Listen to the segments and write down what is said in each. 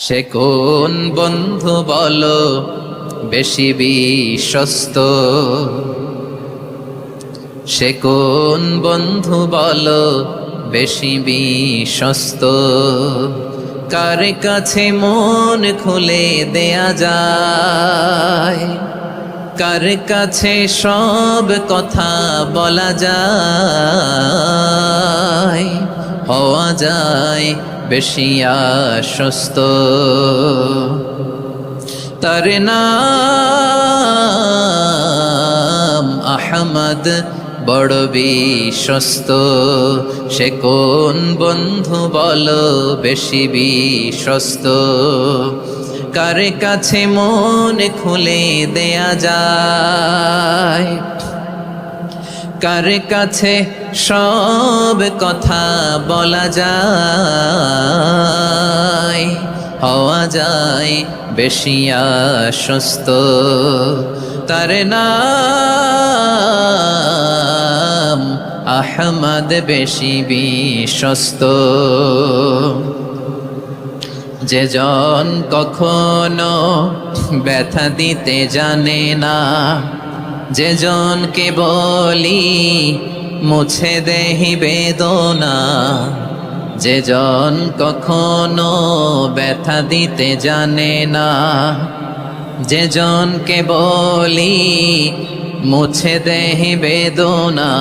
সে কোন বন্ধু বলো বেশি বিশ্বস্ত, সে কোন বন্ধু বলো বেশি বিশ্বস্ত, কার কাছে মন খুলে দেয়া যায়, কার কাছে সব কথা বলা যায়, হওয়া যায় বেশি আশ্বস্ত। তার নাম আহমদ, বড় বিশ্বস্ত। সে কোন বন্ধু বলো বেশি বিশ্বস্ত, কার কাছে মন খুলে দেয়া যায়, কার কাছে সব কথা বলা যায়, হওয়া যায় বেশি আশ্বস্ত। তার নাম আহমদ, বেশি বিশ্বস্ত। যে জন কখনো ব্যথা দিতে জানে না, যে জনকে বলি মুছে দেহি বেদনা, যে জন কখনো ব্যথা দিতে জানে না, যে জনকে বলি মুছে দেহি বেদনা,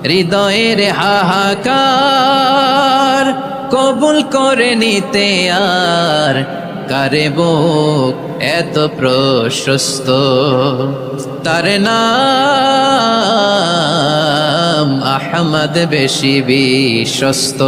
হৃদয়ের হাহাকার কবুল করে নিতে আর কারে বুক এত প্রশস্ত। তার নাম আহমদ, বেশি বিশ্বস্ত।